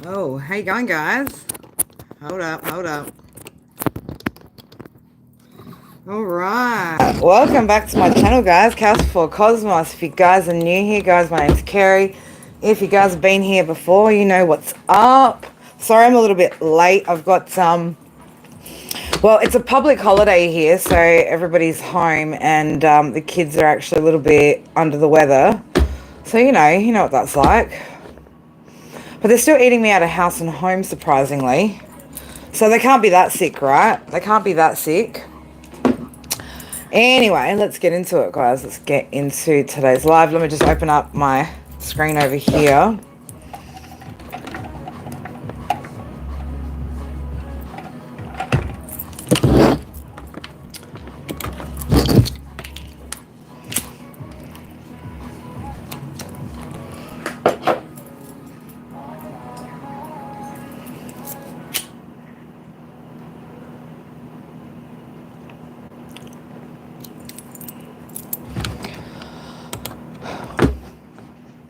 Oh, how you going, guys? Hold up. All right. Welcome back to my channel, guys. Chaos for Cosmos. If you guys are new here, guys, my name's Kerry. If you guys have been here before, you know what's up. Sorry, I'm a little bit late. I've got well, it's a public holiday here, so everybody's home, and the kids are actually a little bit under the weather. So you know what that's like. But they're still eating me out of house and home, surprisingly. So they can't be that sick, right? They can't be that sick. Anyway, let's get into it, guys. Let's get into today's live. Let me just open up my screen over here.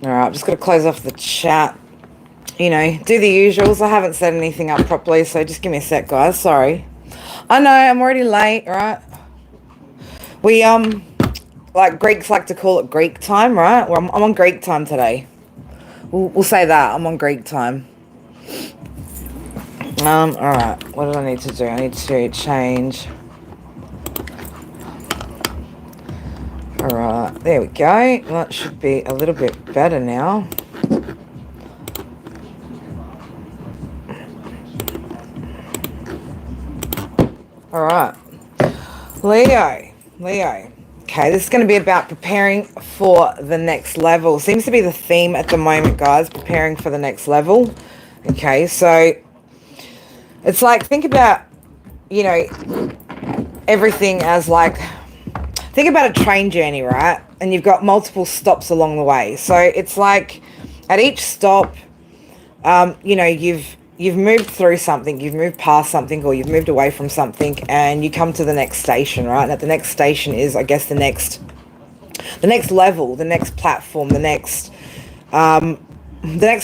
Alright, I'm just going to close off the chat. You know, do the usuals. I haven't set anything up properly, so just give me a sec, guys. Sorry. I know, I'm already late, right? We, like Greeks like to call it Greek time, right? Well, I'm on Greek time today. We'll say that. I'm on Greek time. Alright. What do I need to do? I need to change. Alright, there we go. That should be a little bit better now. Alright. Leo. Okay, this is going to be about preparing for the next level. Seems to be the theme at the moment, guys. Preparing for the next level. Okay, so it's like, think about, you know, everything as like, think about a train journey, right? And you've got multiple stops along the way. So it's like at each stop, you know, you've moved through something, you've moved past something, or you've moved away from something, and you come to the next station, right? And at the next station is, I guess, the next level, the next platform, the next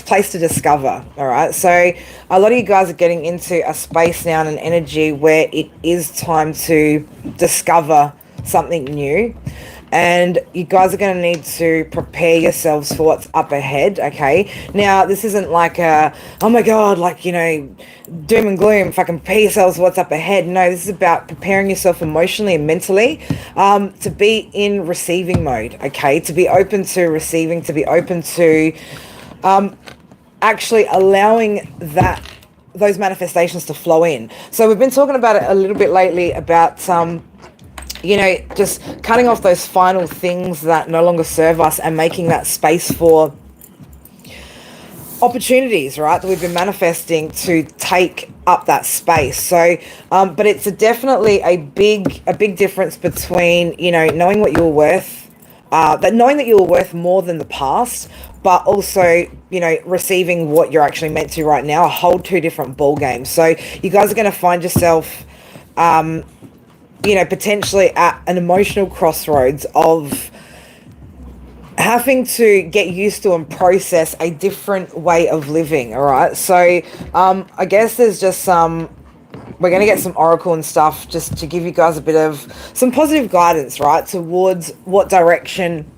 place to discover. All right, so a lot of you guys are getting into a space now and an energy where it is time to discover something new, and you guys are going to need to prepare yourselves for what's up ahead. Okay, now this isn't like a, oh my god, like, you know, doom and gloom, fucking prepare yourselves for what's up ahead. No, this is about preparing yourself emotionally and mentally to be in receiving mode. Okay, to be open to receiving, to be open to actually allowing those manifestations to flow in. So we've been talking about it a little bit lately about you know, just cutting off those final things that no longer serve us and making that space for opportunities, right, that we've been manifesting to take up that space. So but it's definitely a big difference between, you know, knowing what you're worth, knowing that you're worth more than the past, but also, you know, receiving what you're actually meant to right now. A whole two different ball games. So you guys are going to find yourself you know, potentially at an emotional crossroads of having to get used to and process a different way of living. All right, so I guess there's just we're going to get some oracle and stuff just to give you guys a bit of some positive guidance, right, towards what direction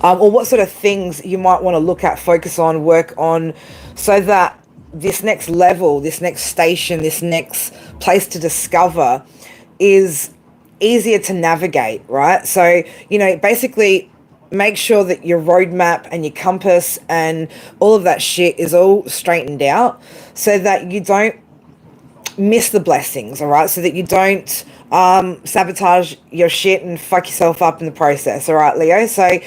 or what sort of things you might want to look at, focus on, work on, so that this next level, this next station, this next place to discover is easier to navigate, right? So, you know, basically make sure that your roadmap and your compass and all of that shit is all straightened out so that you don't miss the blessings, all right? So that you don't sabotage your shit and fuck yourself up in the process, all right, Leo? So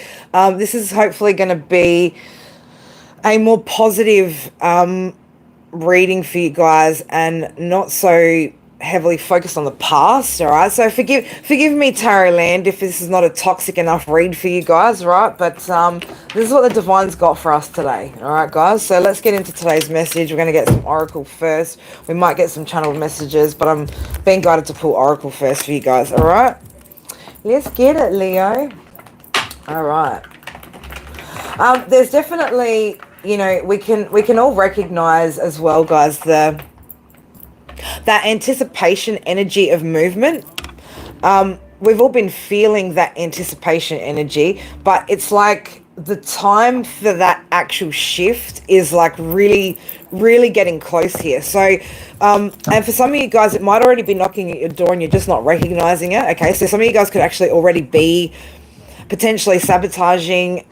this is hopefully going to be a more positive reading for you guys and not so heavily focused on the past. All right, so forgive me, Tarot Land, if this is not a toxic enough read for you guys, right? But this is what the divine's got for us today. All right, guys, so let's get into today's message. We're going to get some oracle first. We might get some channeled messages, but I'm being guided to pull oracle first for you guys. All right, let's get it, Leo. All right, there's definitely, you know, we can all recognize as well, guys, that anticipation energy of movement. We've all been feeling that anticipation energy, but it's like the time for that actual shift is like really, really getting close here. So, and for some of you guys, it might already be knocking at your door and you're just not recognizing it. Okay, so some of you guys could actually already be potentially sabotaging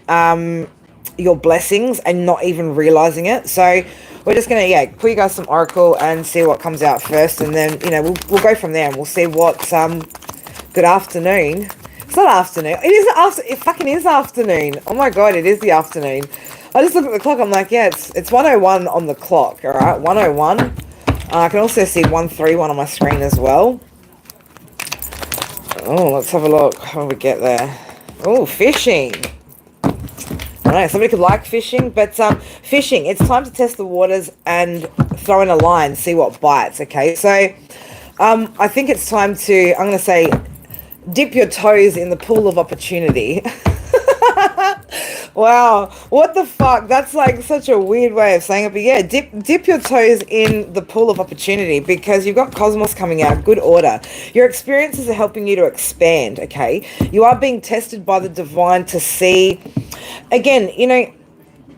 your blessings and not even realizing it. So we're just gonna pull you guys some oracle and see what comes out first, and then we'll go from there and we'll see what good afternoon. It's not afternoon. It is after. It fucking is afternoon. Oh my god, it is the afternoon. I just look at the clock. I'm like, yeah, it's 1:01 on the clock. All right, 1:01. I can also see 1:31 on my screen as well. Oh, let's have a look. How do we get there? Oh, fishing. I know somebody could like fishing, but fishing. It's time to test the waters and throw in a line, see what bites. Okay, so I think it's time to. I'm going to say, dip your toes in the pool of opportunity. Wow, what the fuck? That's like such a weird way of saying it, but yeah, dip your toes in the pool of opportunity, because you've got cosmos coming out, good order. Your experiences are helping you to expand, okay? You are being tested by the divine to see, again,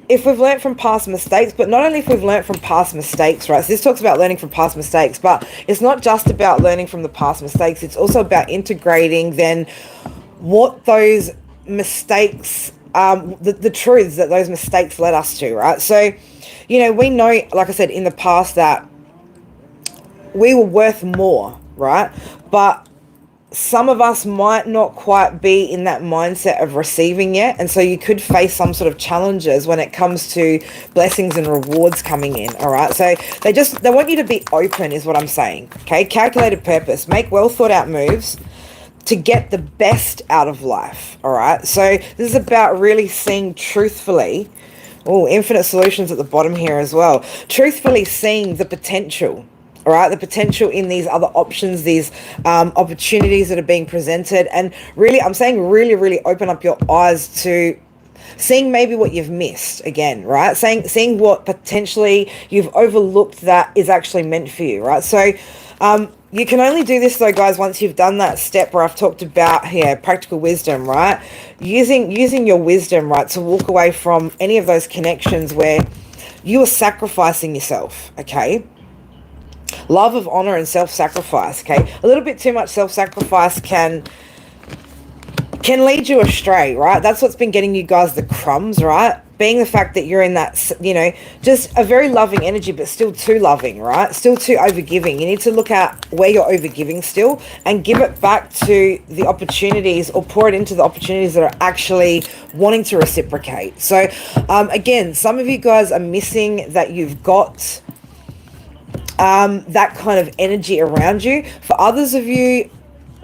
if we've learned from past mistakes, but not only if we've learned from past mistakes, right? So this talks about learning from past mistakes, but it's not just about learning from the past mistakes. It's also about integrating then what those mistakes, the truths that those mistakes led us to, right? So, we know, like I said, in the past that we were worth more, right? But some of us might not quite be in that mindset of receiving yet, and so you could face some sort of challenges when it comes to blessings and rewards coming in. All right, so they want you to be open, is what I'm saying. Okay, calculated purpose, make well thought out moves to get the best out of life. All right, so this is about really seeing truthfully. Oh, infinite solutions at the bottom here as well. Truthfully seeing the potential. All right, the potential in these other options, these opportunities that are being presented. And really, I'm saying really, really open up your eyes to seeing maybe what you've missed again, right? Seeing what potentially you've overlooked that is actually meant for you, right? So you can only do this though, guys, once you've done that step where I've talked about here, practical wisdom, right? Using your wisdom, right, to walk away from any of those connections where you are sacrificing yourself, okay? Love of honor and self-sacrifice, okay? A little bit too much self-sacrifice can lead you astray, right? That's what's been getting you guys the crumbs, right? Being the fact that you're in that, just a very loving energy, but still too loving, right? Still too overgiving. You need to look at where you're overgiving still and give it back to the opportunities, or pour it into the opportunities that are actually wanting to reciprocate. So, again, some of you guys are missing that you've got that kind of energy around you. For others of you,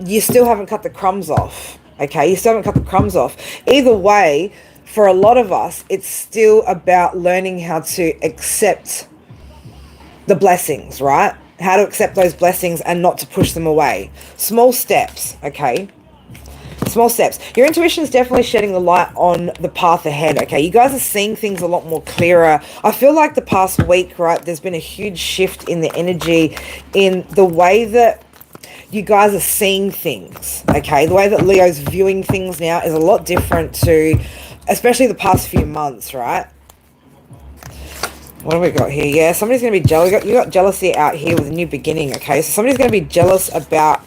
you still haven't cut the crumbs off. Okay, you still haven't cut the crumbs off. Either way, for a lot of us, it's still about learning how to accept the blessings, right? How to accept those blessings and not to push them away. Small steps, okay? Small steps. Your intuition is definitely shedding the light on the path ahead, okay? You guys are seeing things a lot more clearer. I feel like the past week, right, there's been a huge shift in the energy, in the way that you guys are seeing things, okay? The way that Leo's viewing things now is a lot different to, especially the past few months, right? What do we got here? Yeah, somebody's going to be jealous. You got jealousy out here with a new beginning, okay? So somebody's going to be jealous about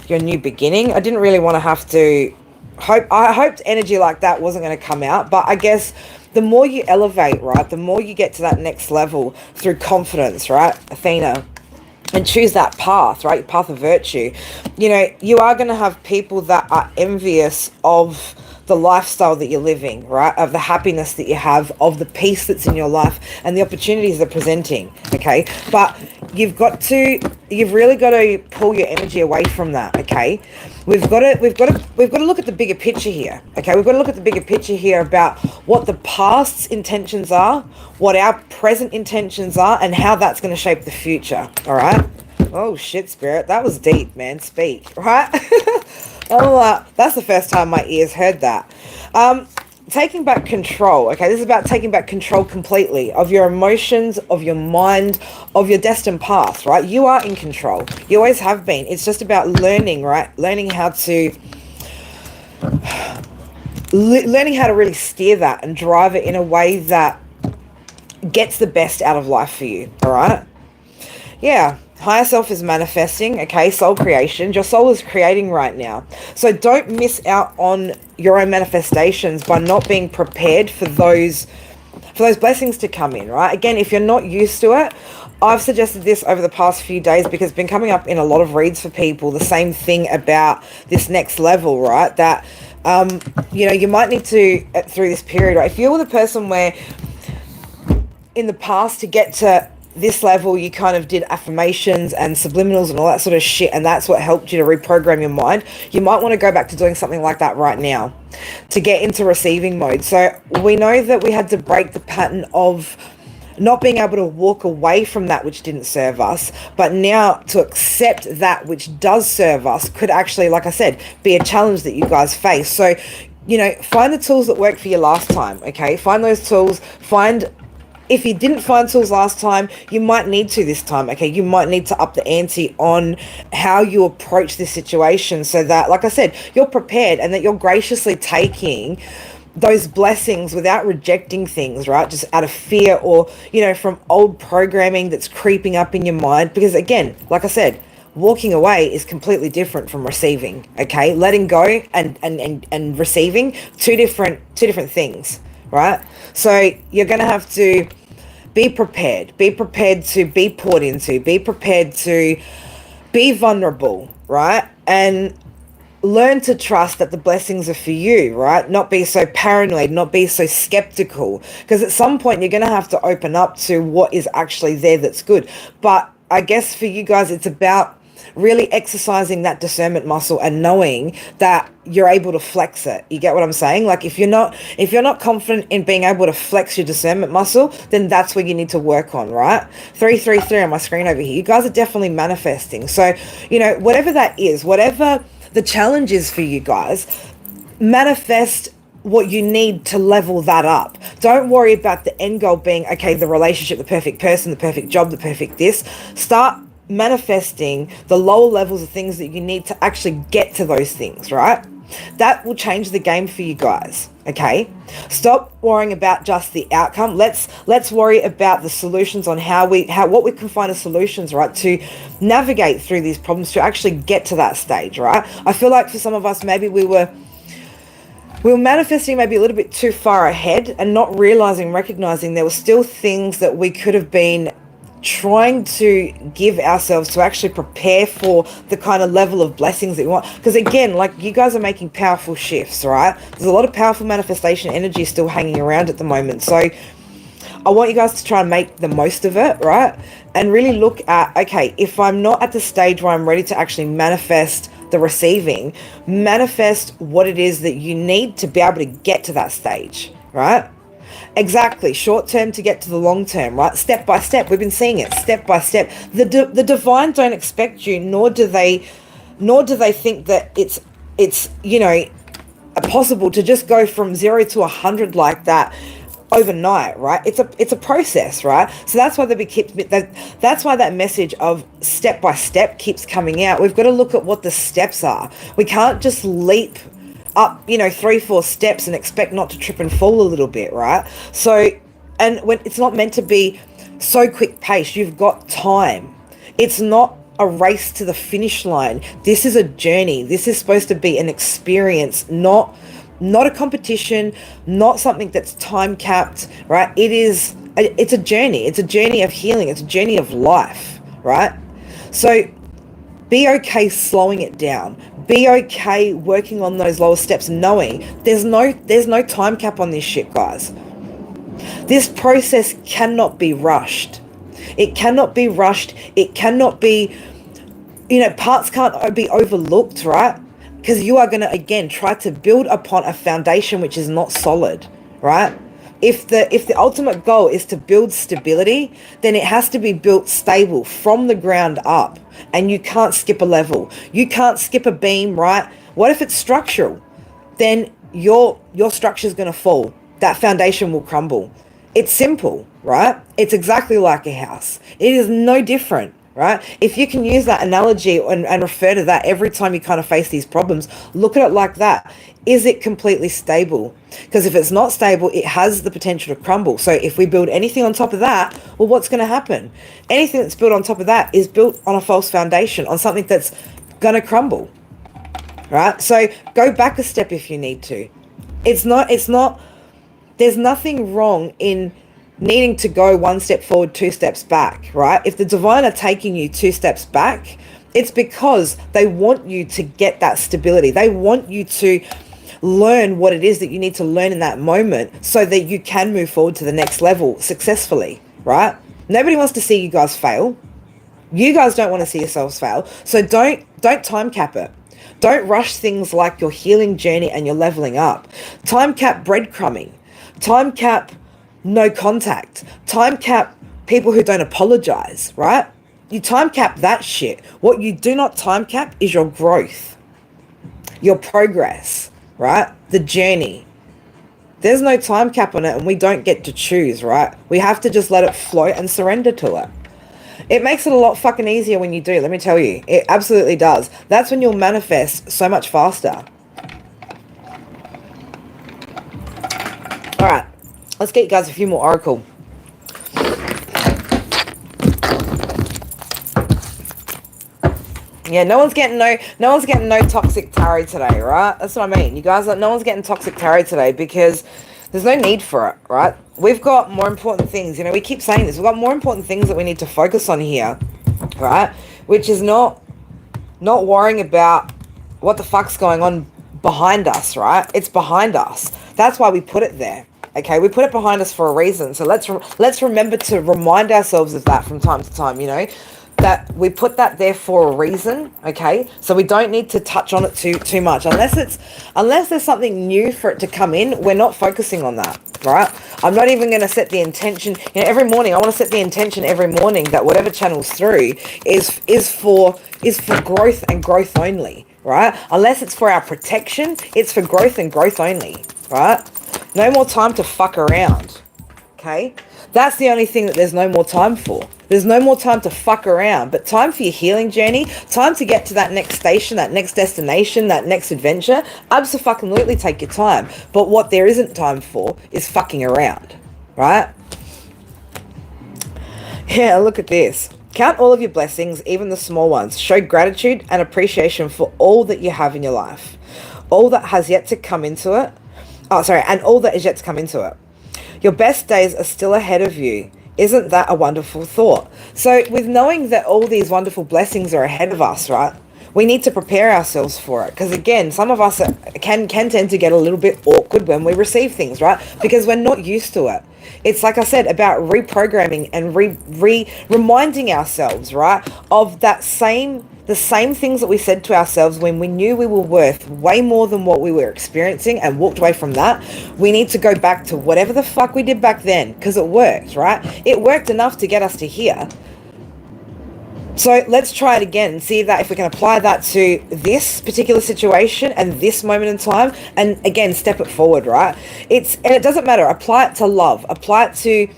your new beginning. I didn't really want to have to I hoped energy like that wasn't going to come out, but I guess the more you elevate, right, the more you get to that next level through confidence, right, Athena, and choose that path, right, path of virtue, you are going to have people that are envious of the lifestyle that you're living, right, of the happiness that you have, of the peace that's in your life, and the opportunities they're presenting, okay? But you've really got to pull your energy away from that, okay? We've got to look at the bigger picture here, okay? We've got to look at the bigger picture here about what the past's intentions are, what our present intentions are, and how that's going to shape the future, all right? Oh, shit, Spirit. That was deep, man. Speak, right? Oh, that's the first time my ears heard that. taking back control. Okay, this is about taking back control completely of your emotions, of your mind, of your destined path, right? You are in control. You always have been. It's just about learning, right? Learning how to really steer that and drive it in a way that gets the best out of life for you. All right. Yeah. Higher self is manifesting, okay? Soul creation. Your soul is creating right now. So don't miss out on your own manifestations by not being prepared for those blessings to come in, right? Again, if you're not used to it, I've suggested this over the past few days because it's been coming up in a lot of reads for people, the same thing about this next level, right? That, you might need to, through this period, right? If you're the person where in the past to get to this level, you kind of did affirmations and subliminals and all that sort of shit, and that's what helped you to reprogram your mind. You might want to go back to doing something like that right now to get into receiving mode. So we know that we had to break the pattern of not being able to walk away from that which didn't serve us, but now to accept that which does serve us could actually, like I said, be a challenge that you guys face. So, find the tools that worked for you last time, okay? Find those tools. If you didn't find tools last time, you might need to this time, okay? You might need to up the ante on how you approach this situation so that, like I said, you're prepared and that you're graciously taking those blessings without rejecting things, right? Just out of fear or, from old programming that's creeping up in your mind. Because again, like I said, walking away is completely different from receiving, okay? Letting go and receiving, two different things. Right? So you're going to have to be prepared to be poured into, be prepared to be vulnerable, right? And learn to trust that the blessings are for you, right? Not be so paranoid, not be so skeptical, because at some point you're going to have to open up to what is actually there that's good. But I guess for you guys, it's about really exercising that discernment muscle and knowing that you're able to flex it. You get what I'm saying? Like if you're not confident in being able to flex your discernment muscle, then that's where you need to work on, right? 333 on my screen over here. You guys are definitely manifesting. So, whatever that is, whatever the challenge is for you guys, manifest what you need to level that up. Don't worry about the end goal being, okay, the relationship, the perfect person, the perfect job, the perfect this. Start manifesting the lower levels of things that you need to actually get to those things, right? That will change the game for you guys, okay? Stop worrying about just the outcome. Let's worry about the solutions on what we can find as solutions, right, to navigate through these problems to actually get to that stage, right? I feel like for some of us, maybe we were manifesting maybe a little bit too far ahead and not recognizing there were still things that we could have been trying to give ourselves to actually prepare for the kind of level of blessings that we want. Because again, like you guys are making powerful shifts, right? There's a lot of powerful manifestation energy still hanging around at the moment. So I want you guys to try and make the most of it, right? And really look at, okay, if I'm not at the stage where I'm ready to actually manifest the receiving, manifest what it is that you need to be able to get to that stage, right? Exactly. Short term to get to the long term, right? Step by step. We've been seeing it step by step. The divine don't expect you, nor do they think that it's possible to just go from 0 to 100 like that overnight, right? It's a process, right? So that's why that's why that message of step by step keeps coming out. We've got to look at what the steps are. We can't just leap up 3-4 steps and expect not to trip and fall a little bit, right? So, and when it's not meant to be so quick paced, you've got time. It's not a race to the finish line. This is a journey. This is supposed to be an experience, not a competition, not something that's time capped, right? It's a journey. It's a journey of healing. It's a journey of life, right? So be okay slowing it down. Be okay working on those lower steps, knowing there's no time cap on this shit, guys. This process cannot be rushed. It cannot be rushed. It cannot be, parts can't be overlooked, right? Because you are going to, again, try to build upon a foundation which is not solid, right? If the ultimate goal is to build stability, then it has to be built stable from the ground up. And you can't skip a level. You can't skip a beam, right? What if it's structural? Then your structure's going to fall. That foundation will crumble. It's simple, right? It's exactly like a house. It is no different, right? If you can use that analogy and refer to that every time you kind of face these problems, look at it like that. Is it completely stable? Because if it's not stable, it has the potential to crumble. So if we build anything on top of that, well, what's going to happen? Anything that's built on top of that is built on a false foundation, on something that's going to crumble, right? So go back a step if you need to. It's not, there's nothing wrong in needing to go one step forward, two steps back, right? If the divine are taking you two steps back, it's because they want you to get that stability. They want you to learn what it is that you need to learn in that moment so that you can move forward to the next level successfully, right? Nobody wants to see you guys fail. You guys don't want to see yourselves fail. So don't time cap it. Don't rush things like your healing journey and your leveling up. Time cap breadcrumbing. Time cap no contact. Time cap people who don't apologize, right? You time cap that shit. What you do not time cap is your growth, your progress, right? The journey. There's no time cap on it and we don't get to choose, right? We have to just let it flow and surrender to it. It makes it a lot fucking easier when you do, let me tell you. It absolutely does. That's when you'll manifest so much faster. All right, let's get you guys a few more oracle. Yeah, no one's getting no toxic tarot today, right? That's what I mean. You guys, no one's getting toxic tarot today because there's no need for it, right? We've got more important things. You know, we keep saying this. We've got more important things that we need to focus on here, right? Which is not worrying about what the fuck's going on behind us, right? It's behind us. That's why we put it there. Okay, we put it behind us for a reason. So let's remember to remind ourselves of that from time to time, you know, that we put that there for a reason, okay? So we don't need to touch on it too much. Unless there's something new for it to come in, we're not focusing on that, right? I'm not even going to set the intention, you know, every morning, I want to set the intention every morning that whatever channels through is for growth and growth only, right? Unless it's for our protection, it's for growth and growth only, right? No more time to fuck around, okay? That's the only thing that there's no more time for. There's no more time to fuck around, but time for your healing journey, time to get to that next station, that next destination, that next adventure. Abso-fucking-lutely take your time. But what there isn't time for is fucking around, right? Yeah, look at this. Count all of your blessings, even the small ones. Show gratitude and appreciation for all that you have in your life. All that has yet to come into it. And all that is yet to come into it. Your best days are still ahead of you. Isn't that a wonderful thought? So with knowing that all these wonderful blessings are ahead of us, right, we need to prepare ourselves for it. Because again, some of us can tend to get a little bit awkward when we receive things, right? Because we're not used to it. It's like I said, about reprogramming and reminding ourselves, right, of the same things that we said to ourselves when we knew we were worth way more than what we were experiencing and walked away from that. We need to go back to whatever the fuck we did back then because it worked, right? It worked enough to get us to here. So let's try it again and see that if we can apply that to this particular situation and this moment in time, and again, step it forward, right? And it doesn't matter. Apply it to love. Apply it to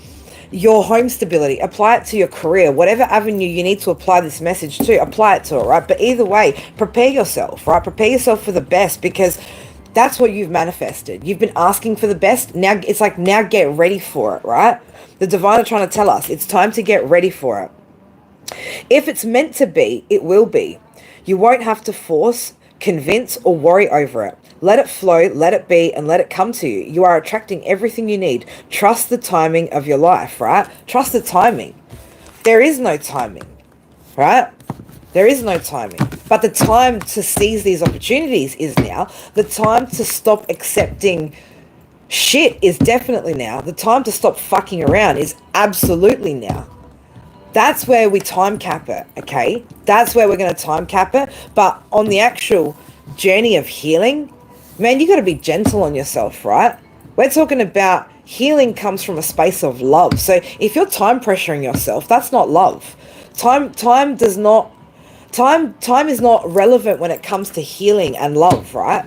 your home stability. Apply it to your career. Whatever avenue you need to apply this message to, apply it to it, right? But either way, prepare yourself, right? Prepare yourself for the best because that's what you've manifested. You've been asking for the best. Now it's like, now get ready for it, right? The divine are trying to tell us it's time to get ready for it. If it's meant to be, it will be. You won't have to force, convince, or worry over it. Let it flow, let it be, and let it come to you. You are attracting everything you need. Trust the timing of your life, right? Trust the timing. There is no timing, right? There is no timing. But the time to seize these opportunities is now. The time to stop accepting shit is definitely now. The time to stop fucking around is absolutely now. That's where we time cap it, okay? That's where we're going to time cap it. But on the actual journey of healing, man, you got to be gentle on yourself, right? We're talking about healing comes from a space of love. So if you're time pressuring yourself, that's not love. Time is not relevant when it comes to healing and love, right?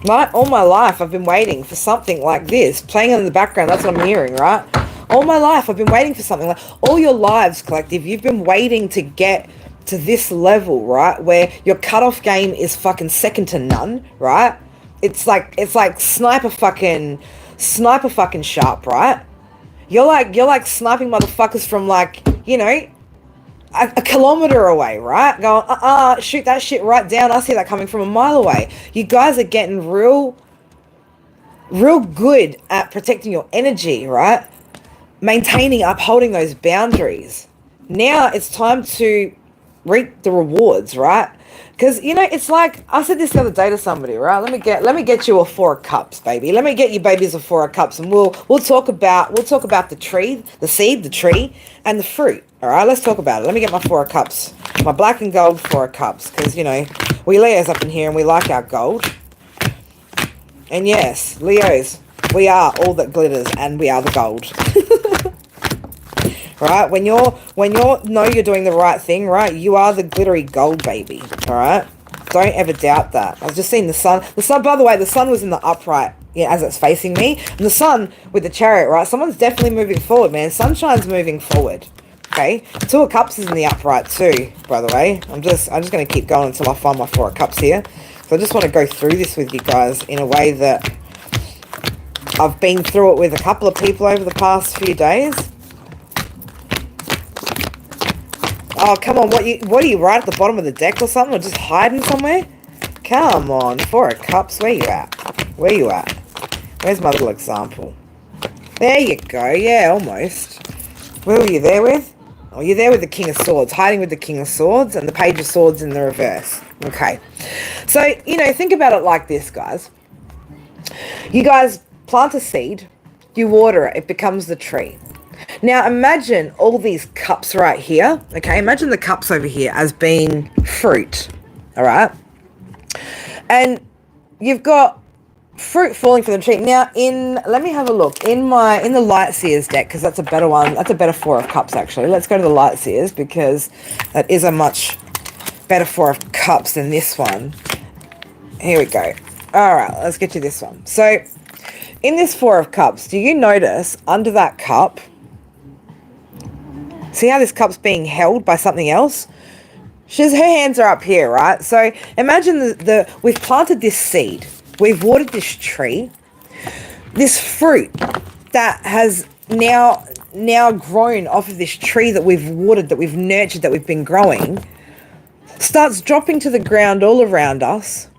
Right? All my life I've been waiting for something like this. Playing in the background, that's what I'm hearing, right? All my life I've been waiting for something like, all your lives, collective, you've been waiting to get to this level, right? Where your cutoff game is fucking second to none, right? It's like sniper fucking sharp, right? You're like sniping motherfuckers from like, you know, a kilometer away, right? Going, shoot that shit right down. I see that coming from a mile away. You guys are getting real good at protecting your energy, right? Maintaining, upholding those boundaries. Now it's time to reap the rewards, right? Because, you know, it's like, I said this the other day to somebody, right? Let me get you a 4 of cups, baby. Let me get you babies a 4 of cups, and we'll talk about the tree, the seed, the tree, and the fruit. All right, let's talk about it. Let me get my 4 of cups, my black and gold 4 of cups, because, you know, we Leos up in here and we like our gold. And yes, Leos, we are all that glitters, and we are the gold. Right? When you're know you're doing the right thing, right? You are the glittery gold, baby. All right? Don't ever doubt that. I've just seen the sun. The sun, by the way, the sun was in the upright, yeah, as it's facing me. And the sun with the chariot, right? Someone's definitely moving forward, man. Sunshine's moving forward. Okay? 2 of cups is in the upright too, by the way. I'm just gonna keep going until I find my 4 of cups here. So I just want to go through this with you guys in a way that I've been through it with a couple of people over the past few days. Oh, come on. What are you, right at the bottom of the deck or something? Or just hiding somewhere? Come on. 4 of cups. Where you at? Where you at? Where's my little example? There you go. Yeah, almost. Where were you there with? Oh, you're there with the King of Swords. Hiding with the King of Swords and the Page of Swords in the reverse. Okay. So, you know, think about it like this, guys. You guys plant a seed. You water it. It becomes the tree. Now imagine all these cups right here, okay? Imagine the cups over here as being fruit, all right? And you've got fruit falling from the tree. Now let me have a look in the Light Seers deck, because that's a better one. That's a better 4 of cups, actually. Let's go to the Light Seers, because that is a much better 4 of cups than this one. Here we go. All right, let's get to this one. So in this 4 of cups, do you notice under that cup, see how this cup's being held by something else? Her hands are up here, right? So imagine we've planted this seed. We've watered this tree. This fruit that has now grown off of this tree that we've watered, that we've nurtured, that we've been growing, starts dropping to the ground all around us.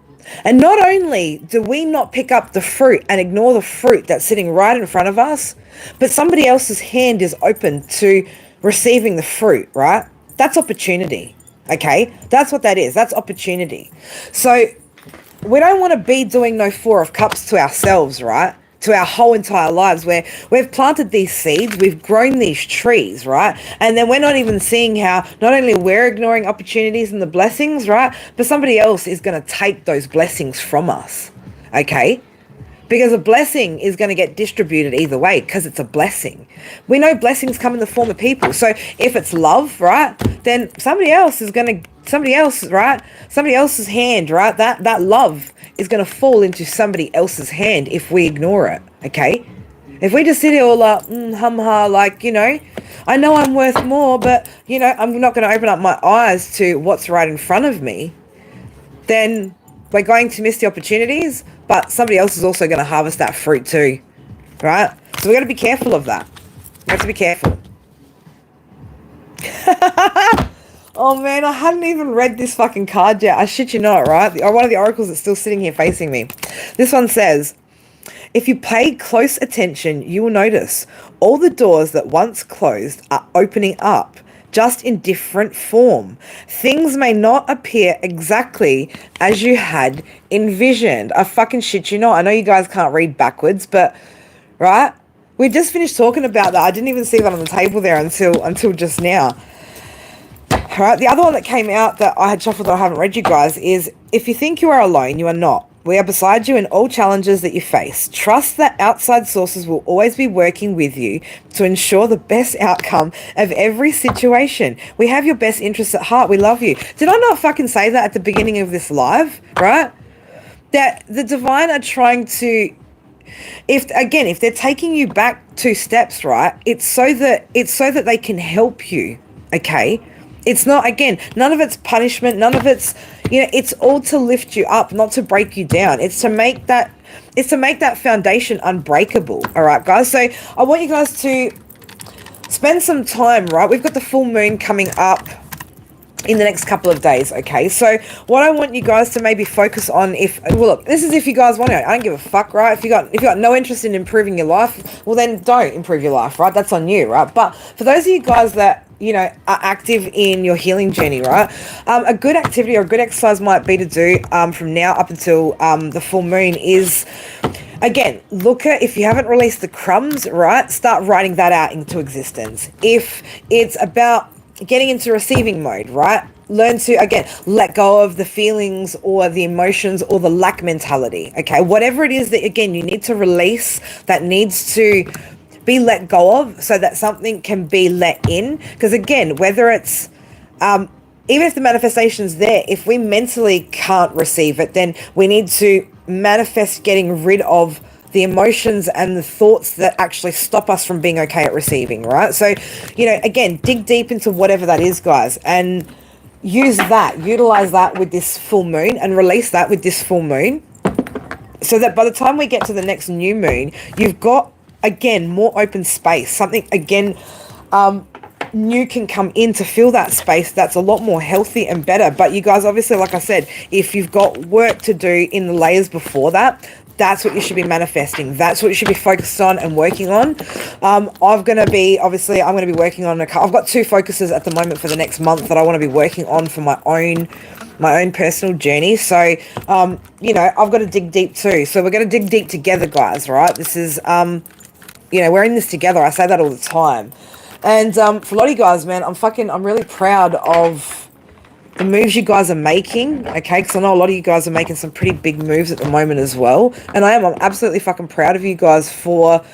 And not only do we not pick up the fruit and ignore the fruit that's sitting right in front of us, but somebody else's hand is open to receiving the fruit, right? That's opportunity, okay? That's what that is. That's opportunity. So we don't want to be doing no 4 of cups to ourselves, right? To our whole entire lives, where we've planted these seeds, we've grown these trees, right? And then we're not even seeing how not only we're ignoring opportunities and the blessings, right? But somebody else is going to take those blessings from us, okay? Because a blessing is going to get distributed either way, because it's a blessing. We know blessings come in the form of people. So if it's love, right, then somebody else's hand, right, that love is going to fall into somebody else's hand if we ignore it, okay? If we just sit here all like, hum-ha, like, you know I'm worth more, but, you know, I'm not going to open up my eyes to what's right in front of me, then we're going to miss the opportunities, but somebody else is also going to harvest that fruit too, right? So we've got to be careful of that. We have to be careful. Oh man, I hadn't even read this fucking card yet. I shit you not, right? One of the oracles that's still sitting here facing me. This one says, if you pay close attention, you will notice all the doors that once closed are opening up, just in different form. Things may not appear exactly as you had envisioned. I fucking shit you not. I know you guys can't read backwards, but, right? We just finished talking about that. I didn't even see that on the table there until just now. All right, the other one that came out that I had shuffled that I haven't read, you guys, is if you think you are alone, you are not. We are beside you in all challenges that you face. Trust that outside sources will always be working with you to ensure the best outcome of every situation. We have your best interests at heart. We love you. Did I not fucking say that at the beginning of this live, right? that the divine are trying to, if they're taking you back 2 steps, right, it's so that they can help you. Okay, it's not, again, none of it's punishment, none of it's, it's all to lift you up, not to break you down. It's to make that foundation unbreakable. All right, guys, so I want you guys to spend some time, right? We've got the full moon coming up in the next couple of days. Okay, so what I want you guys to maybe focus on, look, this is if you guys want to, I don't give a fuck, right? If you got no interest in improving your life, well then don't improve your life, right? That's on you, right? But for those of you guys that are active in your healing journey, right, a good activity or a good exercise might be to do from now up until the full moon is, again, look at, if you haven't released the crumbs, right, start writing that out into existence. If it's about getting into receiving mode, right, learn to, again, let go of the feelings or the emotions or the lack mentality. Okay, whatever it is that, again, you need to release, that needs to be let go of, so that something can be let in. Because again, whether it's even if the manifestation's there, if we mentally can't receive it, then we need to manifest getting rid of the emotions and the thoughts that actually stop us from being okay at receiving, right? So, again, dig deep into whatever that is, guys, and utilize that with this full moon, and release that with this full moon, so that by the time we get to the next new moon, you've got, again, more open space. Something, again, new can come in to fill that space that's a lot more healthy and better. But you guys, obviously, like I said, if you've got work to do in the layers before that, that's what you should be manifesting. That's what you should be focused on and working on. I'm going to be working on I've got 2 focuses at the moment for the next month that I want to be working on for my own personal journey. So, I've got to dig deep too. So we're going to dig deep together, guys, right? This is, we're in this together. I say that all the time. And for a lot of you guys, man, I'm really proud of the moves you guys are making, okay? Because I know a lot of you guys are making some pretty big moves at the moment as well. And I'm absolutely fucking proud of you guys for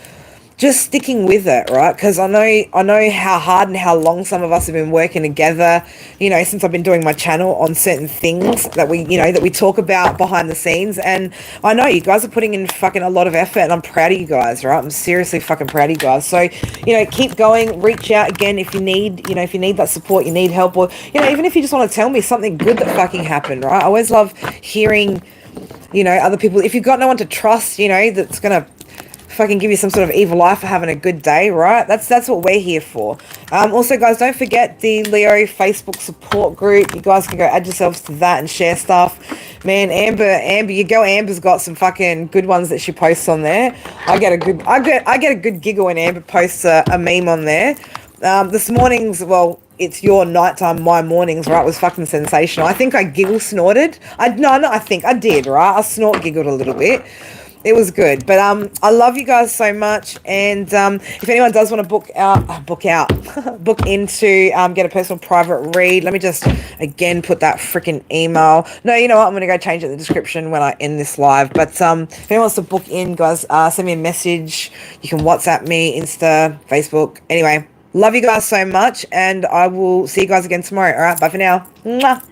just sticking with it, right? Because I know how hard and how long some of us have been working together, since I've been doing my channel on certain things that we talk about behind the scenes. And I know you guys are putting in fucking a lot of effort, and I'm proud of you guys, right? I'm seriously fucking proud of you guys. So, keep going, reach out again if you need, if you need that support, you need help, or, even if you just want to tell me something good that fucking happened, right? I always love hearing, other people. If you've got no one to trust, that's going to fucking give you some sort of evil eye for having a good day, right? That's what we're here for. Also, guys, don't forget the Leo Facebook support group. You guys can go add yourselves to that and share stuff. Man, Amber's got some fucking good ones that she posts on there. I get a good giggle when Amber posts a meme on there. This morning's, well, it's your nighttime, my mornings, right, was fucking sensational. I think I snorted. I did, right? I snort giggled a little bit. It was good. But I love you guys so much. And if anyone does want to book in to get a personal private read, let me just again put that freaking email. No, you know what? I'm going to go change it in the description when I end this live. But if anyone wants to book in, guys, send me a message. You can WhatsApp me, Insta, Facebook. Anyway, love you guys so much. And I will see you guys again tomorrow. All right. Bye for now. Mwah.